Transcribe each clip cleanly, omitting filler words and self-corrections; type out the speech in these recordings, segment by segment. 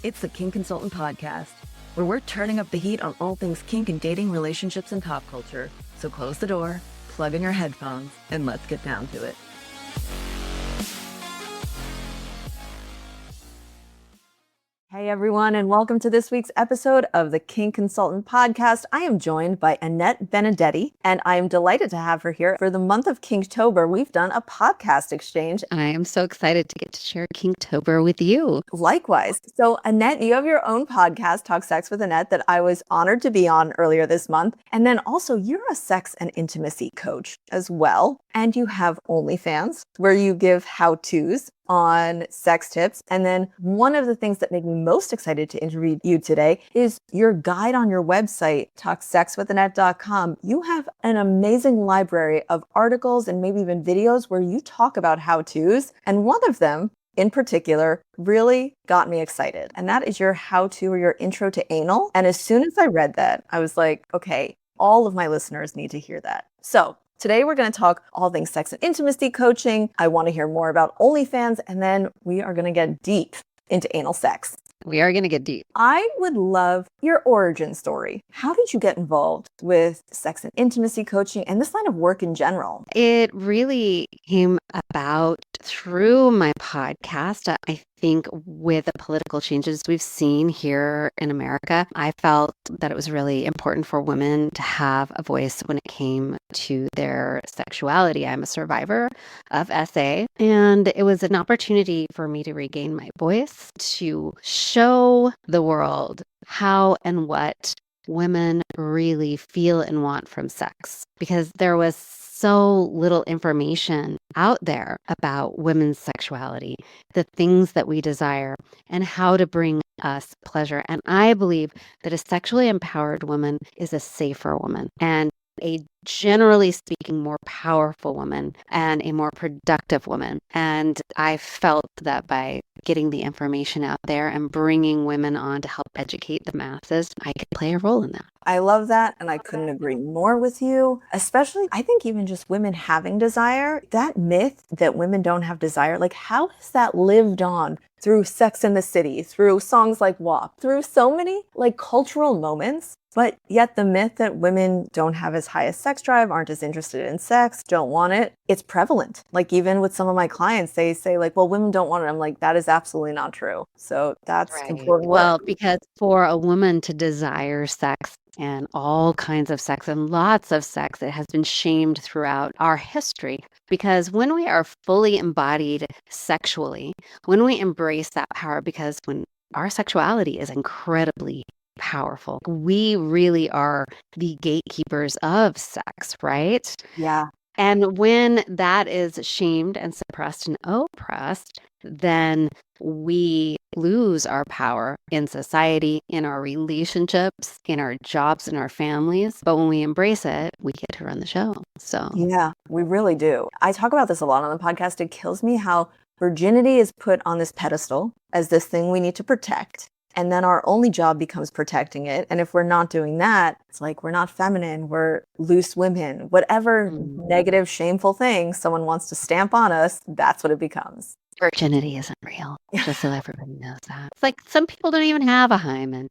It's the Kink Consultant Podcast, where we're turning up the heat on all things kink and dating, relationships, and pop culture. So close the door, plug in your headphones, and let's get down to it. Hey everyone, and welcome to this week's episode of the Kink Consultant Podcast. I am joined by Annette Benedetti, and I am delighted to have her here. For the month of Kinktober, we've done a podcast exchange. I am so excited to get to share Kinktober with you. Likewise. So Annette, you have your own podcast, Talk Sex with Annette, that I was honored to be on earlier this month. And then also you're a sex and intimacy coach as well. And you have OnlyFans, where you give how-tos on sex tips. And then one of the things that made me most excited to interview you today is your guide on your website, talksexwithannette.com. You have an amazing library of articles and maybe even videos where you talk about how-tos. And one of them in particular really got me excited. And that is your how-to or your intro to anal. And as soon as I read that, I was like, okay, all of my listeners need to hear that. So today we're going to talk all things sex and intimacy coaching. I want to hear more about OnlyFans, and then we are going to get deep into anal sex. We are going to get deep. I would love your origin story. How did you get involved with sex and intimacy coaching and this line of work in general? It really came about through my podcast. I think with the political changes we've seen here in America, I felt that it was really important for women to have a voice when it came to their sexuality. I'm a survivor of SA, and it was an opportunity for me to regain my voice, to show the world how and what women really feel and want from sex, because there was so little information out there about women's sexuality, the things that we desire, and how to bring us pleasure. And I believe that a sexually empowered woman is a safer woman, and a generally speaking more powerful woman, and a more productive woman. And I felt that by getting the information out there and bringing women on to help educate the masses, I could play a role in that. I love that, and I couldn't agree more with you. Especially, I think even just women having desire, that myth that women don't have desire, like how has that lived on through Sex and the City, through songs like WAP, through so many like cultural moments? But yet the myth that women don't have as high a sex drive, aren't as interested in sex, don't want it, it's prevalent. Like even with some of my clients, they say like, well, women don't want it. I'm like, that is absolutely not true. So that's important. Well, because for a woman to desire sex and all kinds of sex and lots of sex, it has been shamed throughout our history. Because when we are fully embodied sexually, when we embrace that power, because when our sexuality is incredibly powerful, we really are the gatekeepers of sex, right? Yeah. And when that is shamed and suppressed and oppressed, then we lose our power in society, in our relationships, in our jobs, in our families. But when we embrace it, we get to run the show. So yeah, we really do. I talk about this a lot on the podcast. It kills me how virginity is put on this pedestal as this thing we need to protect. And then our only job becomes protecting it. And if we're not doing that, it's like we're not feminine, we're loose women. Whatever negative, shameful thing someone wants to stamp on us, that's what it becomes. Virginity isn't real, just so everybody knows that. It's like some people don't even have a hymen.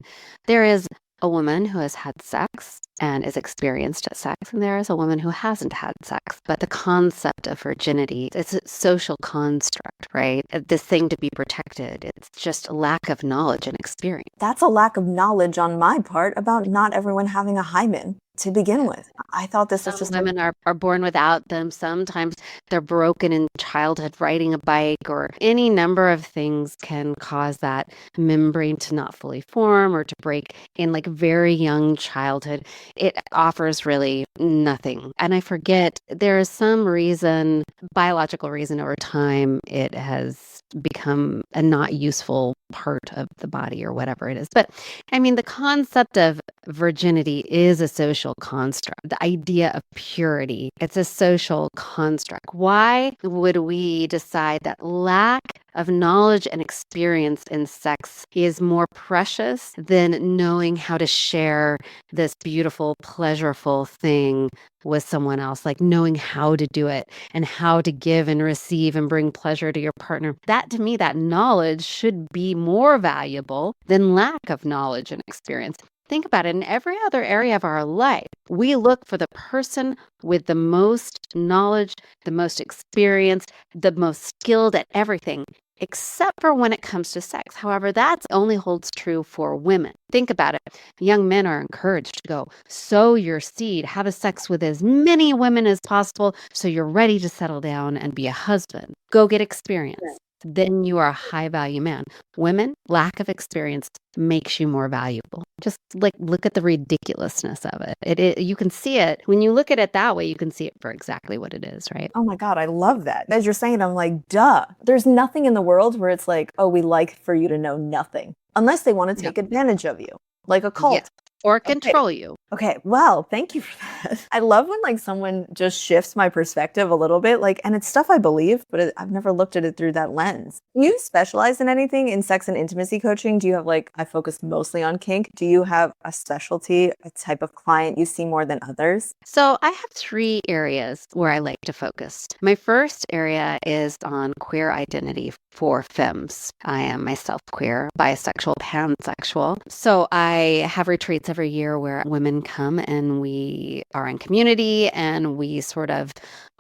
There is a woman who has had sex and is experienced at sex, and there is a woman who hasn't had sex. But the concept of virginity, it's a social construct, right? This thing to be protected. It's just a lack of knowledge and experience. That's a lack of knowledge on my part about not everyone having a hymen to begin with. I thought this was just women are born without them. Sometimes they're broken in childhood, riding a bike, or any number of things can cause that membrane to not fully form or to break in like very young childhood. It offers really nothing. And I forget, there is some reason, biological reason over time, it has become a not useful part of the body or whatever it is. But I mean, the concept of virginity is a social construct. The idea of purity, it's a social construct. Why would we decide that lack of knowledge and experience in sex is more precious than knowing how to share this beautiful, pleasurable thing with someone else, like knowing how to do it and how to give and receive and bring pleasure to your partner? That, to me, that knowledge should be more valuable than lack of knowledge and experience. Think about it. In every other area of our life, we look for the person with the most knowledge, the most experience, the most skilled at everything, except for when it comes to sex. However, that only holds true for women. Think about it. Young men are encouraged to go sow your seed, have sex with as many women as possible so you're ready to settle down and be a husband. Go get experience. Then you are a high value man. Women, lack of experience makes you more valuable. Just like look at the ridiculousness of it. You can see it when you look at it that way. You can see it for exactly what it is, right? Oh my God, I love that. As you're saying, I'm like, duh. There's nothing in the world where it's like, oh, we like for you to know nothing, unless they want to take advantage of you, like a cult. Yeah. Or control you. Okay. Well, thank you for that. I love when like someone just shifts my perspective a little bit, like, and it's stuff I believe, but I've never looked at it through that lens. Do you specialize in anything in sex and intimacy coaching? Do you have like, I focus mostly on kink. Do you have a specialty, a type of client you see more than others? So I have 3 areas where I like to focus. My first area is on queer identity for femmes. I am myself queer, bisexual, pansexual. So I have retreats every year where women come and we are in community and we sort of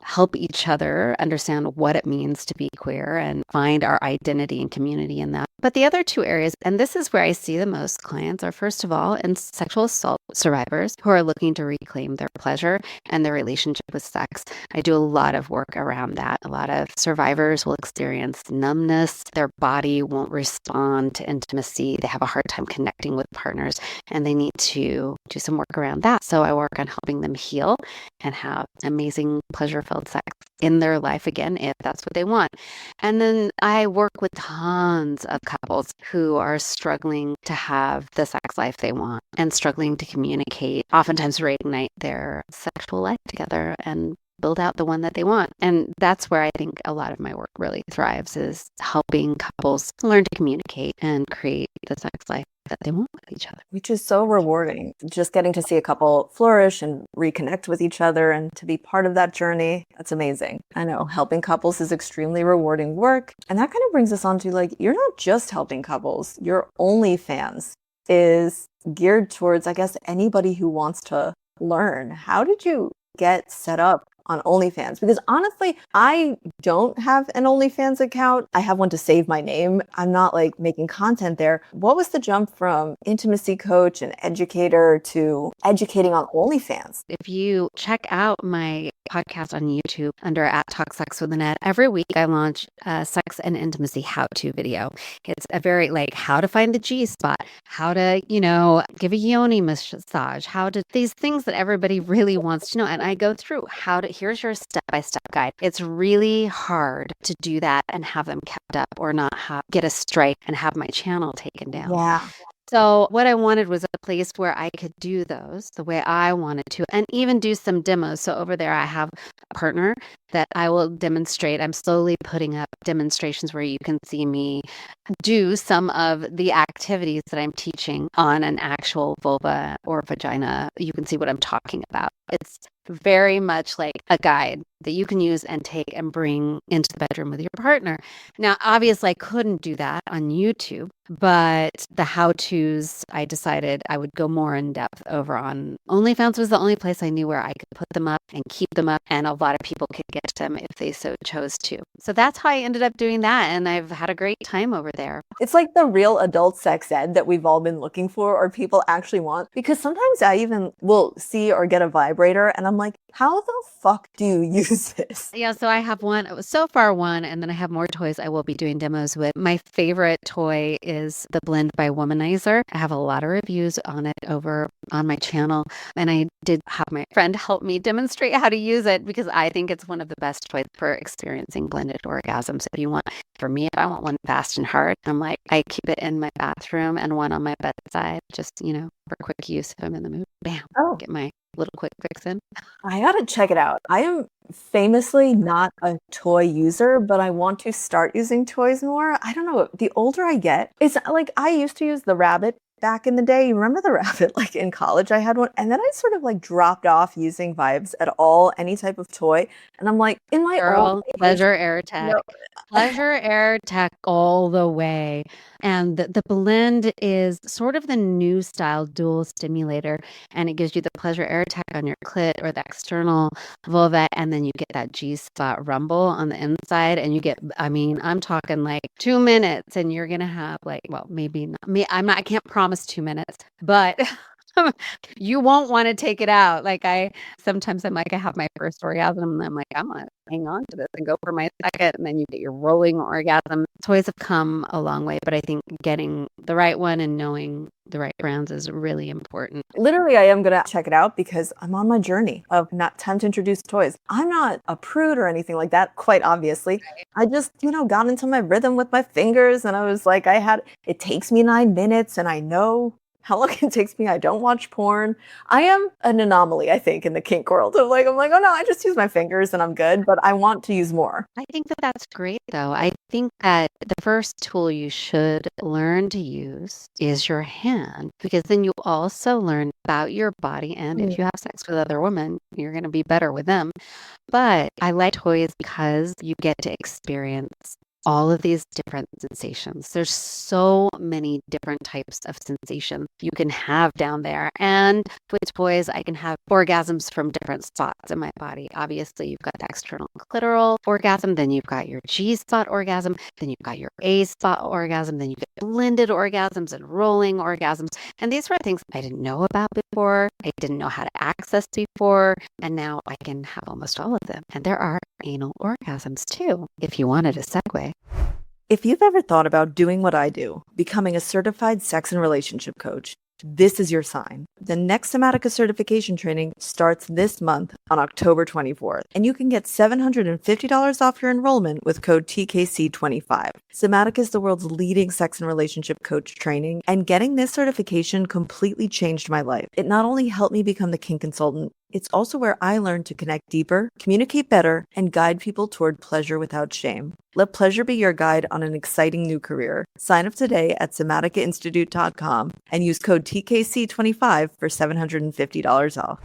help each other understand what it means to be queer and find our identity and community in that. But the other 2 areas, and this is where I see the most clients, are first of all in sexual assault survivors who are looking to reclaim their pleasure and their relationship with sex. I do a lot of work around that. A lot of survivors will experience numbness. Their body won't respond to intimacy. They have a hard time connecting with partners and they need to do some work around that. So I work on helping them heal and have amazing pleasure-filled sex in their life again, if that's what they want. And then I work with tons of couples who are struggling to have the sex life they want and struggling to communicate, oftentimes reignite their sexual life together and build out the one that they want. And that's where I think a lot of my work really thrives, is helping couples learn to communicate and create the sex life that they want with each other. Which is so rewarding. Just getting to see a couple flourish and reconnect with each other and to be part of that journey. That's amazing. I know helping couples is extremely rewarding work. And that kind of brings us on to like, you're not just helping couples. Your OnlyFans is geared towards, I guess, anybody who wants to learn. How did you get set up on OnlyFans? Because honestly, I don't have an OnlyFans account. I have one to save my name. I'm not like making content there. What was the jump from intimacy coach and educator to educating on OnlyFans? If you check out my podcast on YouTube under @Talk Sex with Annette, every week I launch a sex and intimacy how-to video. It's a very like how to find the G spot, how to, give a yoni massage, how to, these things that everybody really wants to know. And I go through here's your step-by-step guide. It's really hard to do that and have them kept up or not get a strike and have my channel taken down. Yeah. So what I wanted was a place where I could do those the way I wanted to and even do some demos. So over there, I have a partner that I will demonstrate. I'm slowly putting up demonstrations where you can see me do some of the activities that I'm teaching on an actual vulva or vagina. You can see what I'm talking about. It's very much like a guide that you can use and take and bring into the bedroom with your partner. Now, obviously, I couldn't do that on YouTube, but the how-tos, I decided I would go more in depth over on OnlyFans. Was the only place I knew where I could put them up and keep them up, and a lot of people could get them if they so chose to. So that's how I ended up doing that, and I've had a great time over there. It's like the real adult sex ed that we've all been looking for or people actually want. Because sometimes I even will see or get a vibrator and I'm like, how the fuck do you use use this? Yeah, so I have one, so far one, and then I have more toys I will be doing demos with. My favorite toy is the Blend by Womanizer. I have a lot of reviews on it over on my channel, and I did have my friend help me demonstrate how to use it because I think it's one of the best toys for experiencing blended orgasms. If you want, for me, if I want one fast and hard, I'm like, I keep it in my bathroom and one on my bedside, just, for quick use if I'm in the mood. Bam, Oh, get my little quick fix in. I gotta check it out. I am famously not a toy user, but I want to start using toys more. I don't know. The older I get, it's like I used to use the rabbit back in the day. You remember the rabbit? Like in college, I had one, and then I sort of like dropped off using Vibes at all, any type of toy. And I'm like, in my old Girl, age, Pleasure Air Tech. no, Pleasure Air Tech all the way. And the Blend is sort of the new style dual stimulator. And it gives you the Pleasure Air Tech on your clit or the external vulva. And then you get that G spot rumble on the inside. And you get, I'm talking like 2 minutes and you're going to have like, well, maybe not me. I can't promise 2 minutes, but you won't want to take it out. Like sometimes I'm like, I have my first orgasm and I'm like, I'm going to hang on to this and go for my second. And then you get your rolling orgasm. Toys have come a long way, but I think getting the right one and knowing the right brands is really important. Literally, I am going to check it out because I'm on my journey of not time to introduce toys. I'm not a prude or anything like that, quite obviously. I just, got into my rhythm with my fingers and I was like, it takes me 9 minutes and I know how long it takes me. I don't watch porn. I am an anomaly, I think, in the kink world. I'm like, oh no, I just use my fingers and I'm good, but I want to use more. I think that that's great, though. I think that the first tool you should learn to use is your hand, because then you also learn about your body. And if you have sex with other women, you're going to be better with them. But I like toys because you get to experience all of these different sensations. There's so many different types of sensations you can have down there. And with toys, I can have orgasms from different spots in my body. Obviously, you've got the external clitoral orgasm, then you've got your G-spot orgasm, then you've got your A-spot orgasm, then you get blended orgasms and rolling orgasms. And these were things I didn't know about before. I didn't know how to access before. And now I can have almost all of them. And there are anal orgasms too, if you wanted a segue. If you've ever thought about doing what I do, becoming a certified sex and relationship coach, this is your sign. The next Somatica certification training starts this month on October 24th, and you can get $750 off your enrollment with code TKC25. Somatica is the world's leading sex and relationship coach training, and getting this certification completely changed my life. It not only helped me become the kink consultant, it's also where I learned to connect deeper, communicate better, and guide people toward pleasure without shame. Let pleasure be your guide on an exciting new career. Sign up today at somaticainstitute.com and use code TKC25 for $750 off.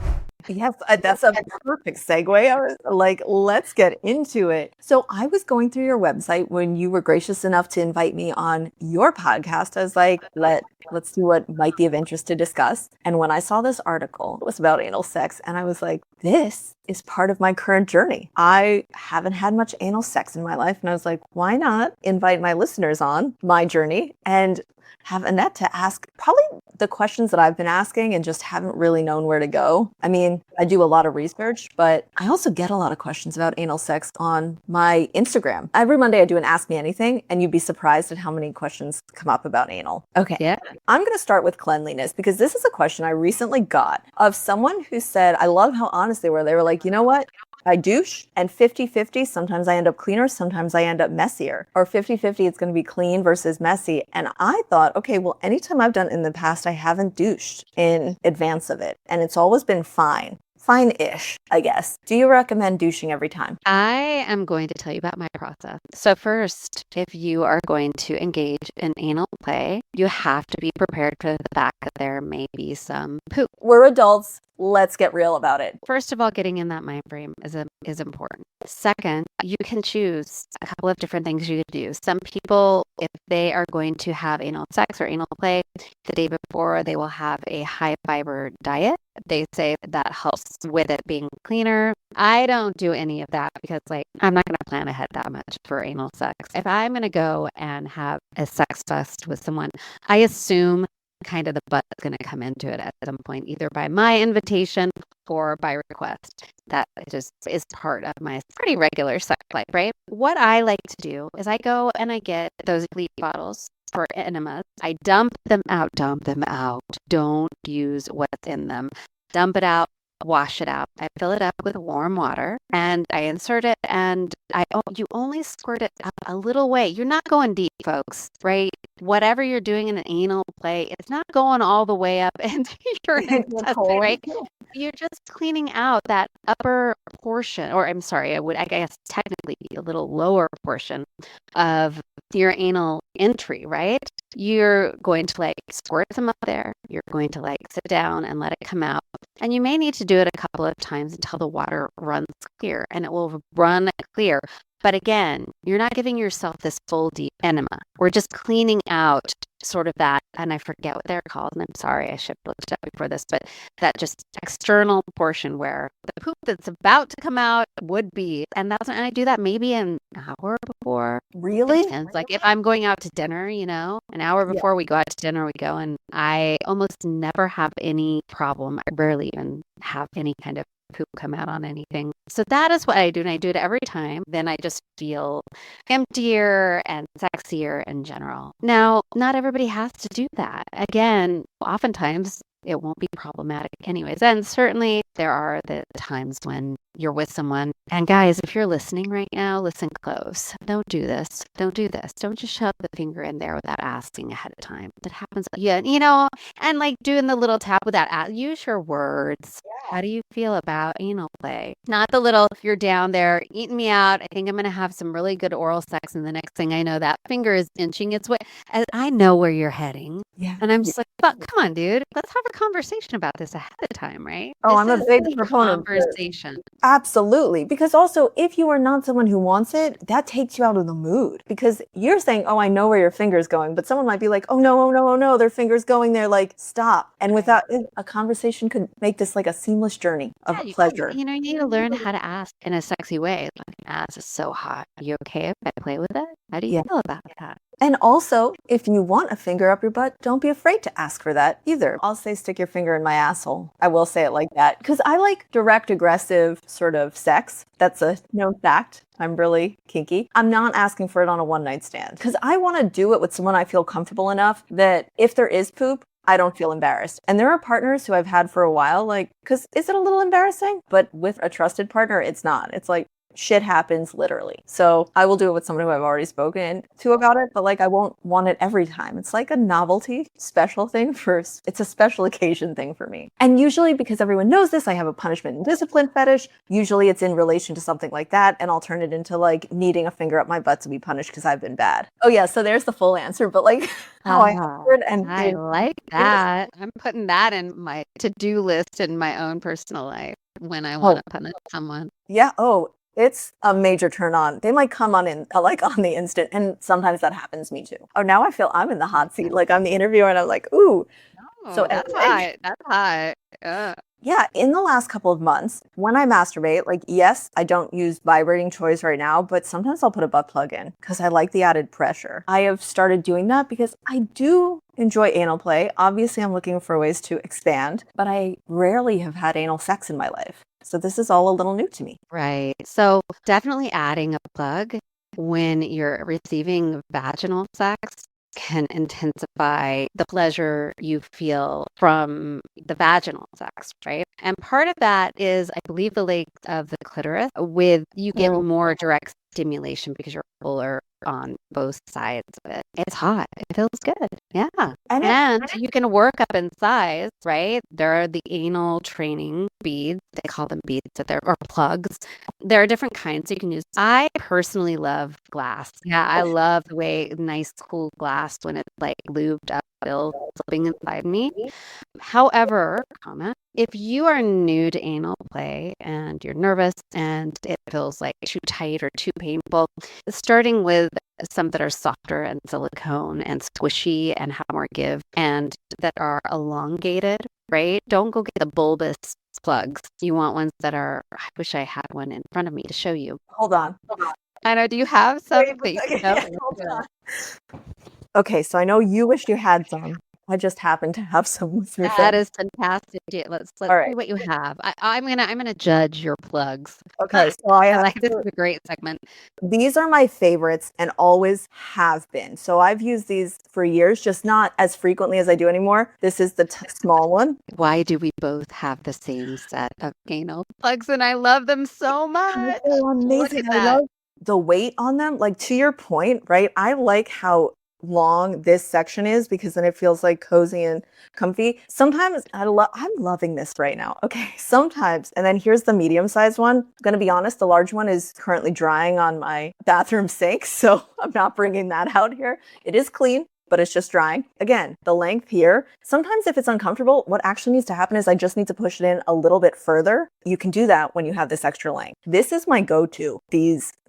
Yes, that's a perfect segue. I was like, let's get into it. So I was going through your website when you were gracious enough to invite me on your podcast. I was like, let's do what might be of interest to discuss. And when I saw this article, it was about anal sex. And I was like, this is part of my current journey. I haven't had much anal sex in my life. And I was like, why not invite my listeners on my journey and have Annette to ask probably the questions that I've been asking and just haven't really known where to go. I mean, I do a lot of research, but I also get a lot of questions about anal sex on my Instagram. Every Monday I do an Ask Me Anything, and you'd be surprised at how many questions come up about anal. Okay. Yeah. I'm going to start with cleanliness because this is a question I recently got of someone who said, I love how honest they were. They were like, you know what? I douche and 50-50, sometimes I end up cleaner, sometimes I end up messier. Or 50-50, it's going to be clean versus messy. And I thought, okay, well, anytime I've done it in the past, I haven't douched in advance of it. And it's always been fine. Fine-ish, I guess. Do you recommend douching every time? I am going to tell you about my process. So first, if you are going to engage in anal play, you have to be prepared for the fact that there may be some poop. We're adults. Let's get real about it. First of all, getting in that mind frame is important. Second, you can choose a couple of different things you could do. Some people, if they are going to have anal sex or anal play, the day before, they will have a high fiber diet. They say that helps with it being cleaner. I don't do any of that because I'm not going to plan ahead that much for anal sex. If I'm going to go and have a sex fest with someone, I assume kind of the butt's going to come into it at some point, either by my invitation or by request. That just is part of my pretty regular sex life, right? What I like to do is I go and I get those bleach bottles for enemas. I dump them out. Dump them out. Don't use what's in them. Dump it out. Wash it out. I fill it up with warm water and I insert it and you only squirt it out a little way. You're not going deep, folks, right? Whatever you're doing in an anal play, it's not going all the way up into your intestine, right? You're just cleaning out that upper portion, or I'm sorry, I guess technically a little lower portion of your anal entry, right? You're going to like squirt them up there. You're going to like sit down and let it come out. And you may need to do it a couple of times until the water runs clear, and it will run clear. But again, you're not giving yourself this full deep enema. We're just cleaning out sort of that, and I forget what they're called, and I'm sorry, I should have looked it up before this, but that just external portion where the poop that's about to come out would be, and I do that maybe an hour before. Really? Depends. Like if I'm going out to dinner, an hour before we go out to dinner, we go, and I almost never have any problem. I rarely even have any kind of poop come out on anything. So that is what I do, and I do it every time. Then I just feel emptier and sexier in general. Now, not everybody has to do that. Again, oftentimes it won't be problematic anyways. And certainly there are the times when you're with someone. And guys, if you're listening right now, listen close. Don't do this. Don't do this. Don't just shove the finger in there without asking ahead of time. That happens. Yeah, and like doing the little tap without use your words. How do you feel about anal play? Not the little, you're down there eating me out. I think I'm going to have some really good oral sex. And the next thing I know, that finger is inching its way. And I know where you're heading. Yeah. And I'm just like, but come on, dude. Let's have a conversation about this ahead of time, right? Oh, This I'm a is big proponent. conversation. Absolutely. Because also, if you are not someone who wants it, that takes you out of the mood. Because you're saying, oh, I know where your finger's going. But someone might be like, oh, no, oh, no, oh, no, their finger's going there. Like, stop. And without a conversation could make this like a seamless journey of pleasure. You need to learn how to ask in a sexy way. Like, ass is so hot. Are you okay if I play with it? How do you feel about that? And also, if you want a finger up your butt, don't be afraid to ask for that either. I'll say stick your finger in my asshole. I will say it like that because I like direct, aggressive sort of sex. That's a known fact. I'm really kinky. I'm not asking for it on a one-night stand because I want to do it with someone I feel comfortable enough that if there is poop, I don't feel embarrassed. And there are partners who I've had for a while, like, because is it a little embarrassing? But with a trusted partner, it's not. It's like, shit happens literally. So I will do it with someone who I've already spoken to about it, but like I won't want it every time. It's like a novelty special thing it's a special occasion thing for me. And usually because everyone knows this, I have a punishment and discipline fetish. Usually it's in relation to something like that. And I'll turn it into like needing a finger up my butt to be punished because I've been bad. Oh yeah. So there's the full answer, but like how I heard and I like that. I'm putting that in my to-do list in my own personal life when I want to punish someone. Yeah. Oh, it's a major turn on. They might come on in like on the instant. And sometimes that happens to me too. Oh, now I feel I'm in the hot seat. Like I'm the interviewer and I'm like, ooh. So that's hot. That's hot. Yeah, in the last couple of months, when I masturbate, like, yes, I don't use vibrating toys right now, but sometimes I'll put a butt plug in because I like the added pressure. I have started doing that because I do enjoy anal play. Obviously, I'm looking for ways to expand, but I rarely have had anal sex in my life. So this is all a little new to me. Right. So definitely adding a plug when you're receiving vaginal sex can intensify the pleasure you feel from the vaginal sex, right? And part of that is, I believe, the length of the clitoris. You get more direct stimulation because you're fuller on both sides of it. It's hot. It feels good. Yeah. And you can work up in size, right? There are the anal training beads. They call them beads, or plugs. There are different kinds you can use. I personally love glass. Yeah, I love the way nice, cool glass when it's like lubed up, slipping inside me. However, if you are new to anal play and you're nervous and it feels like too tight or too painful, starting with some that are softer and silicone and squishy and have more give and that are elongated, right? Don't go get the bulbous plugs. You want ones that are, I wish I had one in front of me to show you. Hold on. I know, do you have some? Hold on. Okay, so I know you wish you had some. I just happen to have some with me. That is fantastic. Yeah, let's All see right. what you have. I'm gonna judge your plugs. Okay. So I I have like this is a great segment. these are my favorites and always have been. So I've used these for years, just not as frequently as I do anymore. This is the small one. Why do we both have the same set of anal plugs and I love them so much? They're Look amazing. at I that. love the weight on them. Like to your point, right? I like how long this section is because then it feels like cozy and comfy. Sometimes I'm loving this right now. Okay. Sometimes, and then here's the medium sized one. I'm gonna be honest, the large one is currently drying on my bathroom sink, so I'm not bringing that out here. It is clean, but it's just drying. Again, the length here, sometimes if it's uncomfortable, what actually needs to happen is I just need to push it in a little bit further. You can do that when you have this extra length. This is my go-to,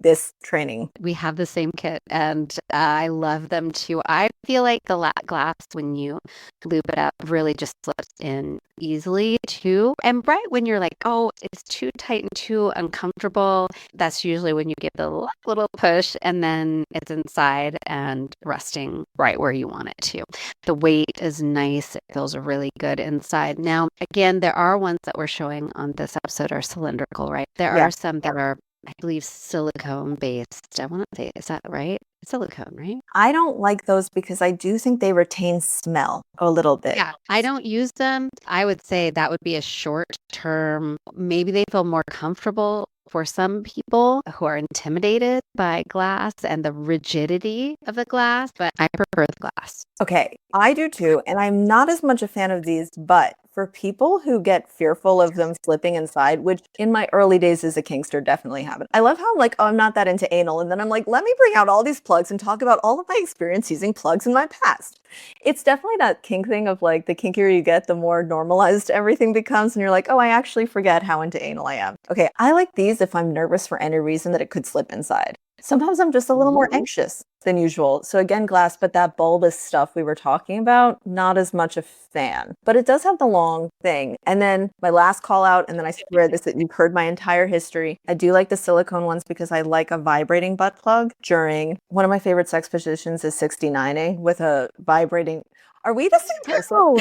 this training. We have the same kit and I love them too. I feel like the glass, when you lube it up, really just slips in easily too. And right when you're like, oh, it's too tight and too uncomfortable, that's usually when you give the little push and then it's inside and resting right where you want it to. The weight is nice. It feels really good inside. Now, again, there are ones that we're showing on this episode are cylindrical, right? There Yeah. are some that are, I believe, silicone based. I want to say, is that right? Silicone, right? I don't like those because I do think they retain smell a little bit. Yeah, I don't use them. I would say that would be a short term. Maybe they feel more comfortable for some people who are intimidated by glass and the rigidity of the glass, but I prefer the glass. Okay, I do too, and I'm not as much a fan of these, but for people who get fearful of them slipping inside, which in my early days as a kinkster definitely happened. I love how I'm like, oh, I'm not that into anal, and then I'm like, let me bring out all these plugs and talk about all of my experience using plugs in my past. It's definitely that kink thing of like the kinkier you get, the more normalized everything becomes, and you're like, oh, I actually forget how into anal I am. Okay, I like these if I'm nervous for any reason that it could slip inside. Sometimes I'm just a little more anxious than usual. So again, glass, but that bulbous stuff we were talking about, not as much a fan. But it does have the long thing. And then my last call out, and then I swear this that you've heard my entire history. I do like the silicone ones because I like a vibrating butt plug during one of my favorite sex positions is 69A with a vibrating. Are we the same person? No.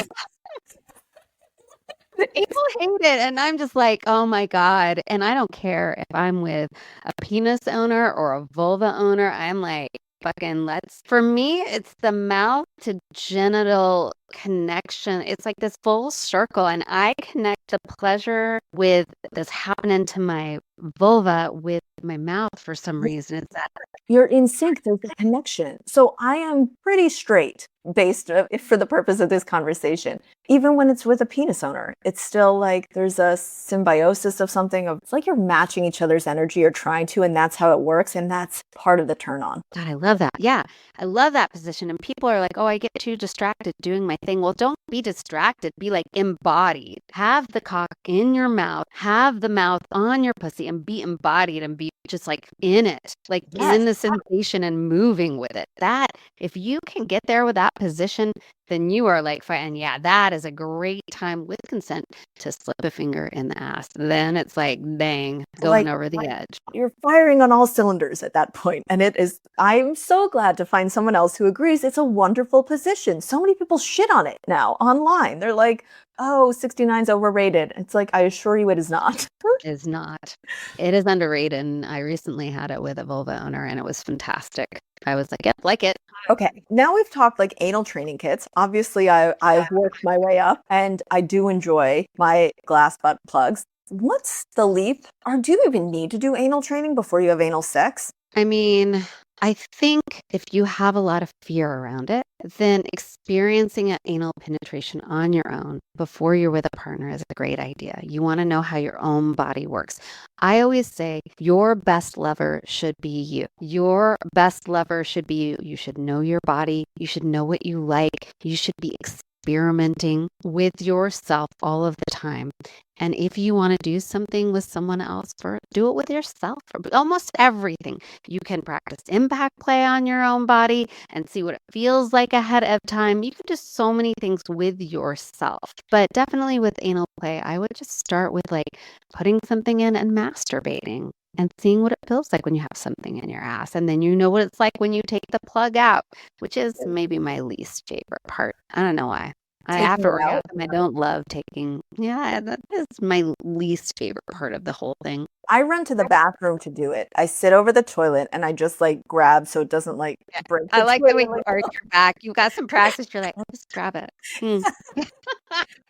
People hate it. And I'm just like, oh my God. And I don't care if I'm with a penis owner or a vulva owner. I'm like, fucking for me, it's the mouth to genital connection. It's like this full circle. And I connect the pleasure with this happening to my vulva with my mouth for some reason. It's that. You're in sync. There's a connection. So I am pretty straight based for the purpose of this conversation. Even when it's with a penis owner, it's still like there's a symbiosis of something of it's like you're matching each other's energy or trying to, and that's how it works. And that's part of the turn on. God, I love that. Yeah, I love that position. And people are like, oh, I get too distracted doing my thing. Well, don't be distracted. Be like embodied. Have the cock in your mouth, have the mouth on your pussy and be embodied and be just like in it, like in the sensation and moving with it. That, if you can get there with that position, then you are like, and yeah, that is a great time with consent to slip a finger in the ass. Then it's like, dang, going over the edge. You're firing on all cylinders at that point. And it is, I'm so glad to find someone else who agrees it's a wonderful position. So many people shit on it now online. They're like, oh, 69's overrated. It's like, I assure you it is not. It is not. It is underrated. And I recently had it with a vulva owner and it was fantastic. I was like, yep, like it. Okay, now we've talked like anal training kits. Obviously, I've worked my way up and I do enjoy my glass butt plugs. What's the leap? Or do you even need to do anal training before you have anal sex? I mean, I think if you have a lot of fear around it, then experiencing an anal penetration on your own before you're with a partner is a great idea. You want to know how your own body works. I always say your best lover should be you. Your best lover should be you. You should know your body. You should know what you like. You should be experimenting with yourself all of the time. And if you want to do something with someone else, do it with yourself for almost everything. You can practice impact play on your own body and see what it feels like ahead of time. You can do so many things with yourself. But definitely with anal play, I would just start with like putting something in and masturbating. and seeing what it feels like when you have something in your ass. And then you know what it's like when you take the plug out, which is maybe my least favorite part. I don't know why. Taking After it out. orgasm, I don't love taking, that is my least favorite part of the whole thing. I run to the bathroom to do it. I sit over the toilet and I just like grab so it doesn't like break I the like the way toilet. you arch your back. You got some practice. You're like, I'll just grab it.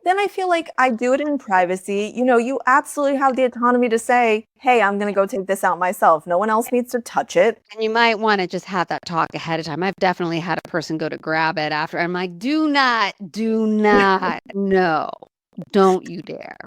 Then I feel like I do it in privacy. You know, you absolutely have the autonomy to say, hey, I'm going to go take this out myself. No one else needs to touch it. And you might want to just have that talk ahead of time. I've definitely had a person go to grab it after. I'm like, do not, no, don't you dare.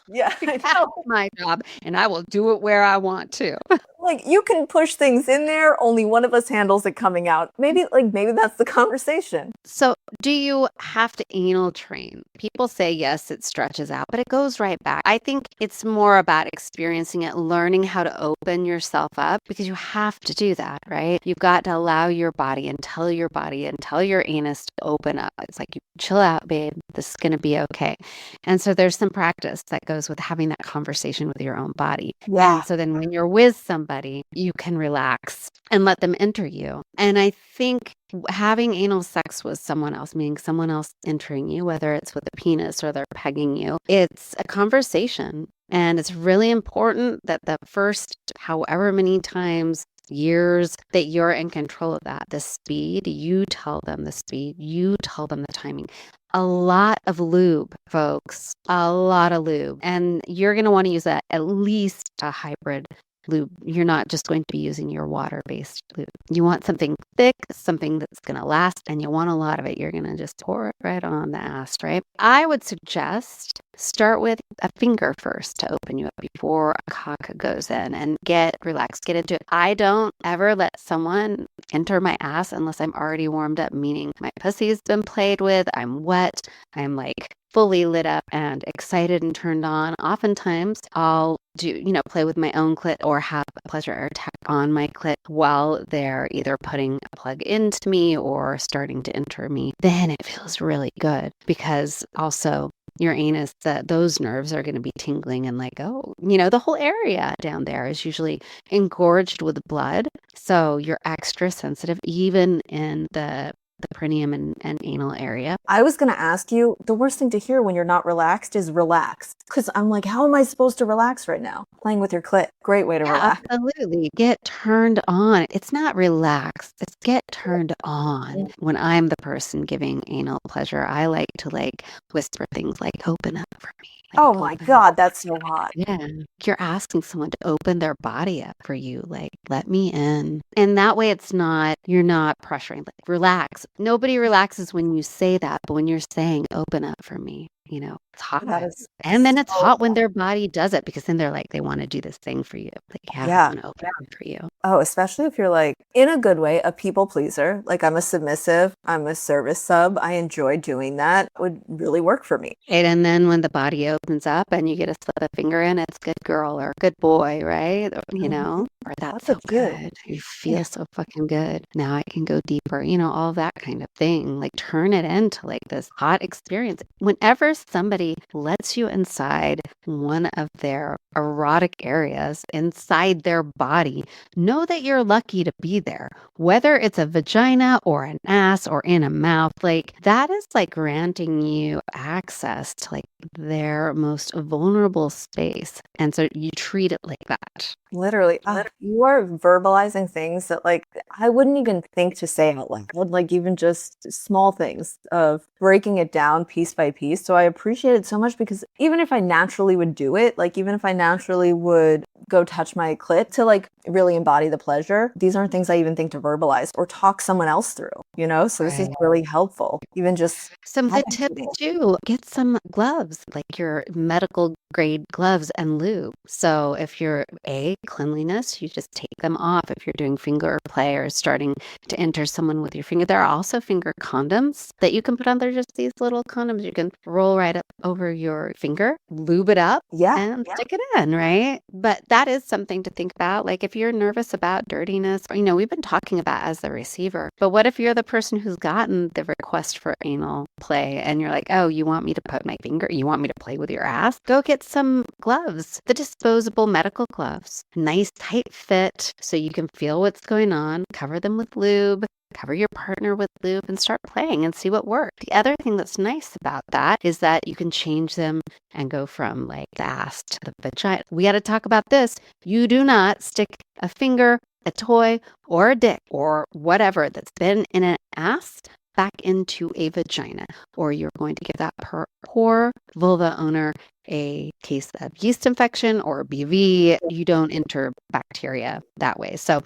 Yeah, I That's know. my job, and I will do it where I want to. Like you can push things in there, only one of us handles it coming out. Maybe that's the conversation. So, do you have to anal train? People say yes, it stretches out, but it goes right back. I think it's more about experiencing it, learning how to open yourself up, because you have to do that, right? You've got to allow your body and tell your anus to open up. It's like, you chill out, babe. This is going to be okay. And so there's some practice that goes with having that conversation with your own body. Yeah. And so then when you're with somebody, you can relax and let them enter you. And I think having anal sex with someone else, meaning someone else entering you, whether it's with a penis or they're pegging you, it's a conversation. And it's really important that the first however many times, years, that you're in control of that. The speed, you tell them the speed, you tell them the timing. A lot of lube, folks, a lot of lube. And you're going to want to use at least a hybrid lube. You're not just going to be using your water-based lube. You want something thick, something that's going to last, and you want a lot of it. You're going to just pour it right on the ass, right? I would suggest start with a finger first to open you up before a cock goes in, and get relaxed, get into it. I don't ever let someone enter my ass unless I'm already warmed up, meaning my pussy's been played with, I'm wet, I'm like fully lit up and excited and turned on. Oftentimes I'll play with my own clit or have a pleasure air tech on my clit while they're either putting a plug into me or starting to enter me. Then it feels really good, because also your anus, those nerves are going to be tingling and like, the whole area down there is usually engorged with blood. So you're extra sensitive, even in the perineum and anal area. I was going to ask you, the worst thing to hear when you're not relaxed is relax. Because I'm like, how am I supposed to relax right now? Playing with your clit. Great way to relax. Absolutely. Get turned on. It's not relax. It's get turned on. When I'm the person giving anal pleasure, I like to whisper things like, open up for me. Oh my God, that's so hot. Yeah. You're asking someone to open their body up for you. Like, let me in. And that way you're not pressuring. Like, relax. Nobody relaxes when you say that, but when you're saying, open up for me, it's hot. And then it's hot when their body does it, because then they're like, they want to do this thing for you. Like, I want to open up for you. Oh, especially if you're like, in a good way, a people pleaser. Like, I'm a submissive, I'm a service sub. I enjoy doing that. Would really work for me. And then when the body opens up and you get to slip a finger in, it's good girl or good boy, right? Or that's so good. You feel so fucking good. Now I can go deeper, all that kind of thing. Like, turn it into this hot experience. Whenever somebody lets you inside one of their erotic areas inside their body, know that you're lucky to be there. Whether it's a vagina or an ass or in a mouth, that is granting you access to their most vulnerable space. And so you treat it like that. Literally. You are verbalizing things that I wouldn't even think to say out loud, even just small things of breaking it down piece by piece. So I appreciate it so much, because even if I naturally would do it, even if I naturally would go touch my clit to really embody the pleasure, these aren't things I even think to verbalize or talk someone else through, So this is really helpful. Even just some good tips too. Get some gloves, your medical grade gloves and lube. So if you're cleanliness, you just take them off. If you're doing finger play or starting to enter someone with your finger, there are also finger condoms that you can put on. They're just these little condoms you can roll right up over your finger, lube it up, and stick it in, right? But that is something to think about. If if you're nervous about dirtiness, or, we've been talking about as the receiver, but what if you're the person who's gotten the request for anal play and you're like, oh, you want me to put my finger, you want me to play with your ass? Go get some gloves, the disposable medical gloves, nice tight fit so you can feel what's going on, cover them with lube, cover your partner with lube and start playing and see what works. The other thing that's nice about that is that you can change them and go from like the ass to the vagina. We got to talk about this. You do not stick a finger, a toy, or a dick or whatever that's been in an ass back into a vagina, or you're going to give that poor vulva owner a case of yeast infection or BV. You don't enter bacteria that way. So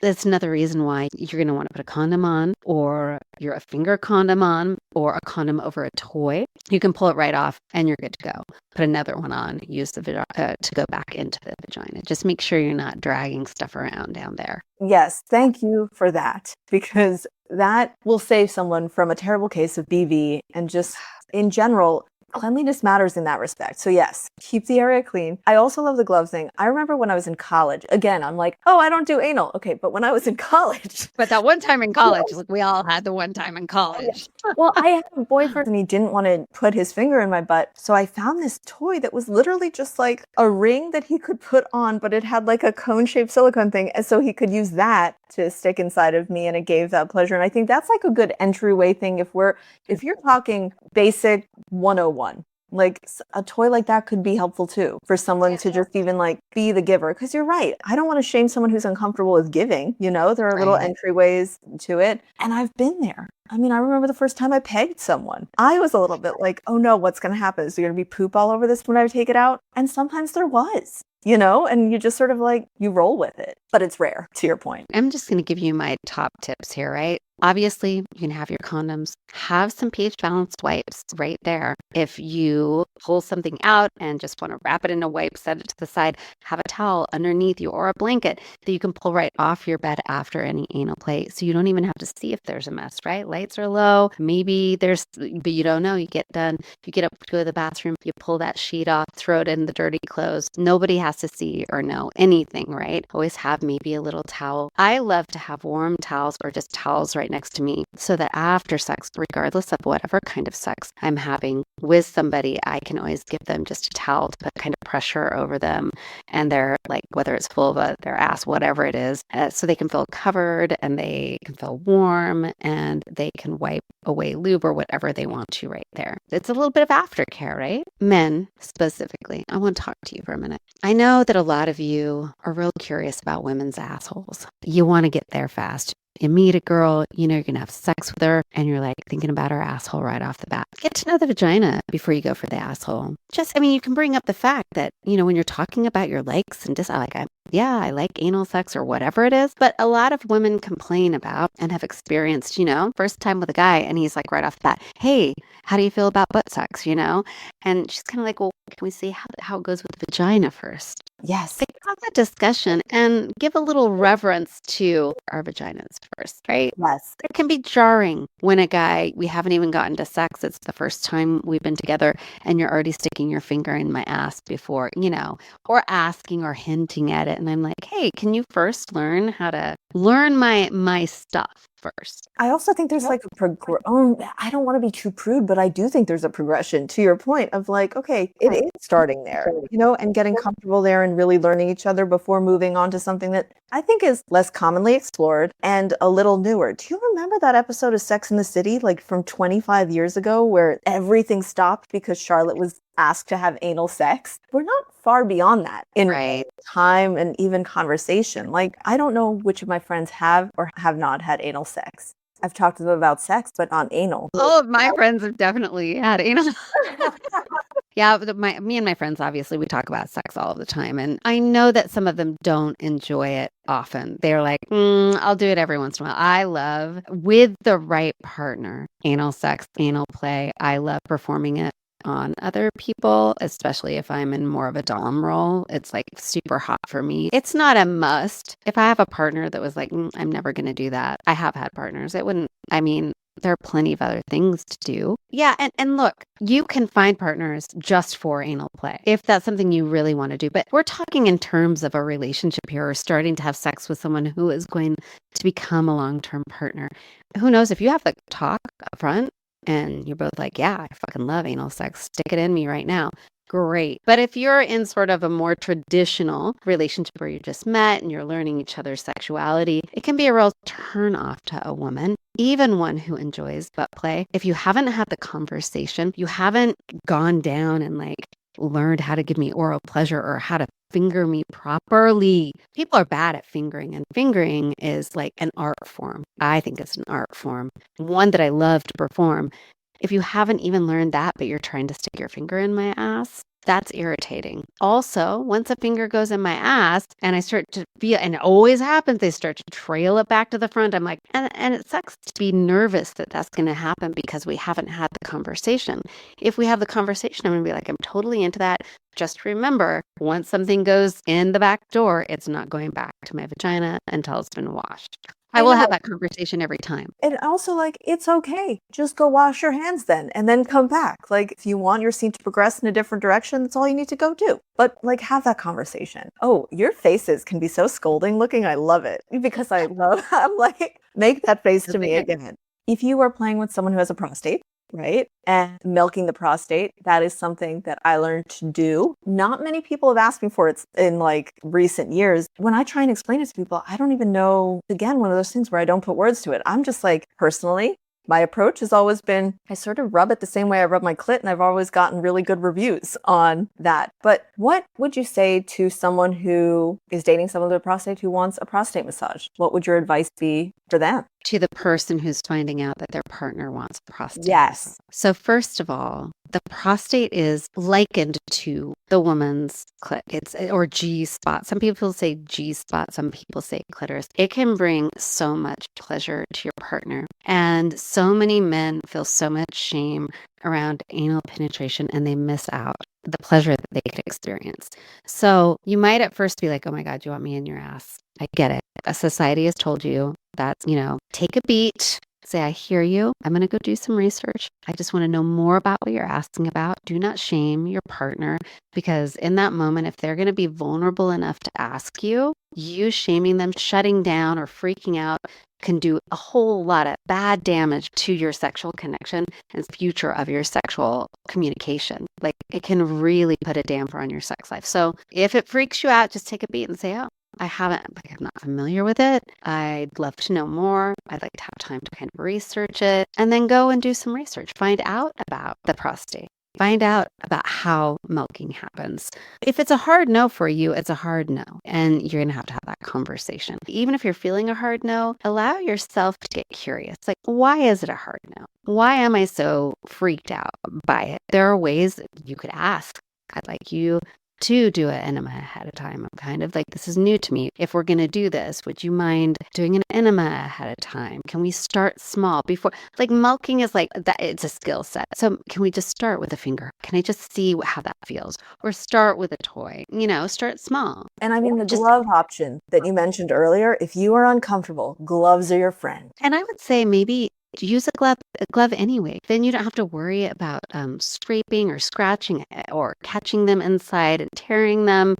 that's another reason why you're going to want to put a condom on, or you're a finger condom on, or a condom over a toy. You can pull it right off and you're good to go. Put another one on, use the to go back into the vagina. Just make sure you're not dragging stuff around down there. Yes, thank you for that, because that will save someone from a terrible case of BV, and just in general, cleanliness matters in that respect. So yes, keep the area clean. I also love the glove thing. I remember when I was in college, again, I'm like, oh, I don't do anal. Okay, but when I was in college. But that one time in college, like we all had the one time in college. Well, I had a boyfriend and he didn't want to put his finger in my butt. So I found this toy that was literally just like a ring that he could put on, but it had like a cone-shaped silicone thing. And so he could use that to stick inside of me, and it gave that pleasure. And I think that's like a good entryway thing if you're talking basic 101. Like a toy like that could be helpful too for someone to just even like be the giver. Because you're right. I don't want to shame someone who's uncomfortable with giving. There are little entryways to it. And I've been there. I mean, I remember the first time I pegged someone. I was a little bit like, oh no, what's going to happen? Is there going to be poop all over this when I take it out? And sometimes there was. And you just sort of like, you roll with it, but it's rare, to your point. I'm just going to give you my top tips here, right? Obviously, you can have your condoms, have some pH balanced wipes right there. If you pull something out and just want to wrap it in a wipe, set it to the side, have a towel underneath you or a blanket that you can pull right off your bed after any anal play. So you don't even have to see if there's a mess, right? Lights are low. Maybe but you don't know. You get done. You get up to go to the bathroom. You pull that sheet off, throw it in the dirty clothes. Nobody has to see or know anything, right? Always have maybe a little towel. I love to have warm towels or just towels right next to me so that after sex, regardless of whatever kind of sex I'm having with somebody, I can always give them just a towel to put kind of pressure over them and their, like, whether it's vulva, their ass, whatever it is, so they can feel covered and they can feel warm and they can wipe away lube or whatever they want to right there. It's a little bit of aftercare, right? Men specifically. I want to talk to you for a minute. I know that a lot of you are real curious about women's assholes. You want to get there fast. You meet a girl, you're going to have sex with her, and you're like thinking about her asshole right off the bat. Get to know the vagina before you go for the asshole. You can bring up the fact that, when you're talking about your likes and dislikes, I like anal sex or whatever it is. But a lot of women complain about and have experienced, first time with a guy, and he's like right off the bat, hey, how do you feel about butt sex, And she's kind of like, well, can we see how it goes with the vagina first? Yes. They have that discussion and give a little reverence to our vaginas first, right? Yes. It can be jarring when a guy, we haven't even gotten to sex, it's the first time we've been together, and you're already sticking your finger in my ass before, or asking or hinting at it. And I'm like, hey, can you first learn how to learn my stuff first? I also think there's like I don't want to be too prude, but I do think there's a progression to your point of like, okay, it is starting there, and getting comfortable there and really learning each other before moving on to something that I think is less commonly explored and a little newer. Do you remember that episode of Sex and the City, like from 25 years ago, where everything stopped because Charlotte was asked to have anal sex? We're not far beyond that in time and even conversation. Like, I don't know which of my friends have or have not had anal sex. I've talked to them about sex, but not anal. All of my friends have definitely had anal. Yeah, me and my friends, obviously, we talk about sex all the time. And I know that some of them don't enjoy it often. They're like, I'll do it every once in a while. I love, with the right partner, anal sex, anal play. I love performing it on other people, especially if I'm in more of a dom role. It's like super hot for me. It's not a must. If I have a partner that was like, I'm never going to do that. I have had partners. There are plenty of other things to do. Yeah. And look, you can find partners just for anal play if that's something you really want to do. But we're talking in terms of a relationship here or starting to have sex with someone who is going to become a long-term partner. Who knows if you have the talk up front and you're both like, yeah, I fucking love anal sex. Stick it in me right now. Great. But if you're in sort of a more traditional relationship where you just met and you're learning each other's sexuality, it can be a real turn off to a woman, even one who enjoys butt play. If you haven't had the conversation, you haven't gone down and like learned how to give me oral pleasure or how to finger me properly. People are bad at fingering, and fingering is like an art form. I think it's an art form, one that I love to perform. If you haven't even learned that, but you're trying to stick your finger in my ass, that's irritating. Also, once a finger goes in my ass and I start to feel, and it always happens, they start to trail it back to the front. I'm like, and it sucks to be nervous that that's going to happen because we haven't had the conversation. If we have the conversation, I'm going to be like, I'm totally into that. Just remember, once something goes in the back door, it's not going back to my vagina until it's been washed. I will have that conversation every time. And also, like, it's okay. Just go wash your hands then and then come back. Like, if you want your scene to progress in a different direction, that's all you need to go do. But, like, have that conversation. Oh, your faces can be so scolding looking. I love it because I'm like, make that face to me again. If you are playing with someone who has a prostate, right? And milking the prostate, that is something that I learned to do. Not many people have asked me for it in like recent years. When I try and explain it to people, I don't even know, again, one of those things where I don't put words to it. I'm just like, personally, my approach has always been, I sort of rub it the same way I rub my clit, and I've always gotten really good reviews on that. But what would you say to someone who is dating someone with a prostate who wants a prostate massage? What would your advice be for them? To the person who's finding out that their partner wants a prostate. Yes. So first of all, the prostate is likened to the woman's clit. Or G spot. Some people say G spot. Some people say clitoris. It can bring so much pleasure to your partner. And so many men feel so much shame around anal penetration, and they miss out the pleasure that they could experience. So you might at first be like, oh my God, you want me in your ass? I get it. A society has told you that, take a beat, say, I hear you. I'm going to go do some research. I just want to know more about what you're asking about. Do not shame your partner, because in that moment, if they're going to be vulnerable enough to ask you, you shaming them, shutting down or freaking out can do a whole lot of bad damage to your sexual connection and future of your sexual communication. Like, it can really put a damper on your sex life. So if it freaks you out, just take a beat and say, oh, I'm not familiar with it. I'd love to know more. I'd like to have time to kind of research it, and then go and do some research. Find out about the prostate. Find out about how milking happens. If it's a hard no for you, it's a hard no. And you're going to have that conversation. Even if you're feeling a hard no, allow yourself to get curious. Like, why is it a hard no? Why am I so freaked out by it? There are ways that you could ask. I'd like you to do an enema ahead of time. I'm kind of like, this is new to me. If we're going to do this, would you mind doing an enema ahead of time? Can we start small before, like, milking is like that. It's a skill set. So can we just start with a finger? Can I just see how that feels? Or start with a toy, start small. And I mean, the glove option that you mentioned earlier, if you are uncomfortable, gloves are your friend. And I would say maybe use a glove anyway. Then you don't have to worry about scraping or scratching or catching them inside and tearing them.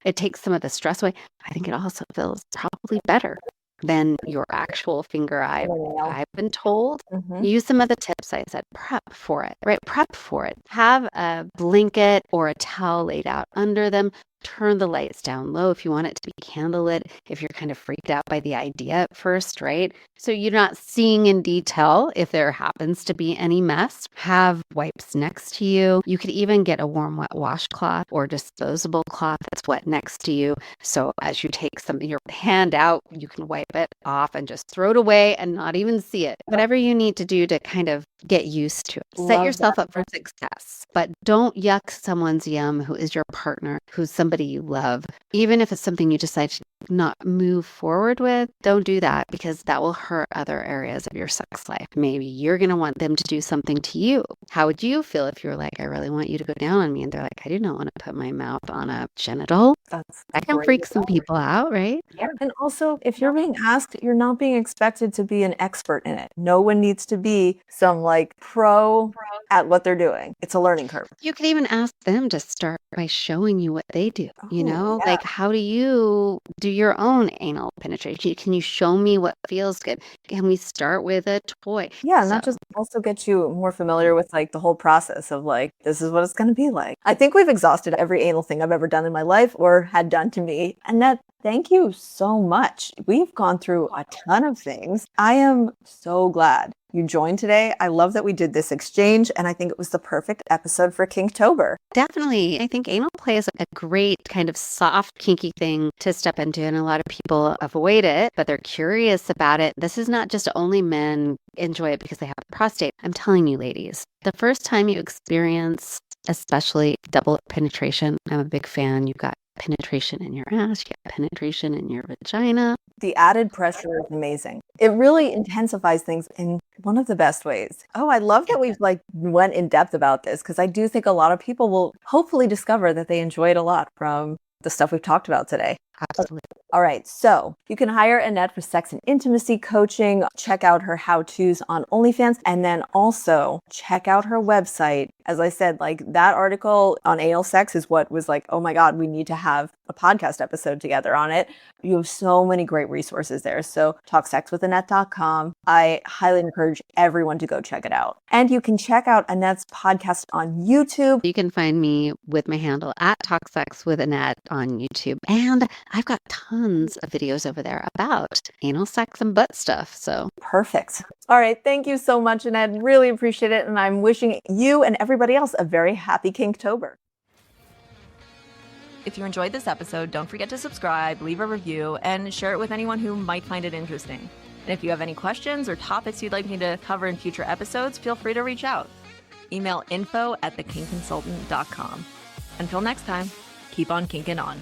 It takes some of the stress away. I think it also feels probably better than your actual finger. I've been told. Use some of the tips I said. Prep for it, right? Prep for it. Have a blanket or a towel laid out under them. Turn the lights down low if you want it to be candlelit, if you're kind of freaked out by the idea at first, right? So you're not seeing in detail if there happens to be any mess. Have wipes next to you. You could even get a warm, wet washcloth or disposable cloth that's wet next to you. So as you take your hand out, you can wipe it off and just throw it away and not even see it. Whatever you need to do to kind of get used to it. Set yourself up for success, but don't yuck someone's yum who is your partner, who's somebody somebody you love, even if it's something you decide to not move forward with, don't do that because that will hurt other areas of your sex life. Maybe you're going to want them to do something to you. How would you feel if you were like, I really want you to go down on me? And they're like, I do not want to put my mouth on a genital. That can freak some people out, right? Yeah. And also, if you're being asked, you're not being expected to be an expert in it. No one needs to be some like pro at what they're doing. It's a learning curve. You can even ask them to start by showing you what they do. Yeah. Like, how do you do your own anal penetration? Can you show me what feels good? Can we start with a toy? Yeah, and that just also gets you more familiar with like the whole process of like, this is what it's going to be like. I think we've exhausted every anal thing I've ever done in my life or had done to me. Annette, thank you so much. We've gone through a ton of things. I am so glad you joined today. I love that we did this exchange, and I think it was the perfect episode for Kinktober. Definitely. I think anal play is a great kind of soft, kinky thing to step into, and a lot of people avoid it, but they're curious about it. This is not just only men enjoy it because they have a prostate. I'm telling you, ladies, the first time you experience, especially double penetration, I'm a big fan. You've got penetration in your ass, you got penetration in your vagina. The added pressure is amazing. It really intensifies things in one of the best ways. Oh, I love that we've like went in depth about this because I do think a lot of people will hopefully discover that they enjoy it a lot from the stuff we've talked about today. Absolutely. All right, so you can hire Annette for sex and intimacy coaching, check out her how-tos on OnlyFans, and then also check out her website. As I said, like that article on anal sex is what was like, oh my God, we need to have a podcast episode together on it. You have so many great resources there. So talksexwithannette.com. I highly encourage everyone to go check it out. And you can check out Annette's podcast on YouTube. You can find me with my handle at talksexwithannette on YouTube. And I've got tons of videos over there about anal sex and butt stuff. So perfect. All right. Thank you so much, Annette. Really appreciate it. And I'm wishing you and everybody else a very happy Kinktober. If you enjoyed this episode, don't forget to subscribe, leave a review, and share it with anyone who might find it interesting. And if you have any questions or topics you'd like me to cover in future episodes, feel free to reach out. Email info@thekinkconsultant.com. Until next time, keep on kinking on.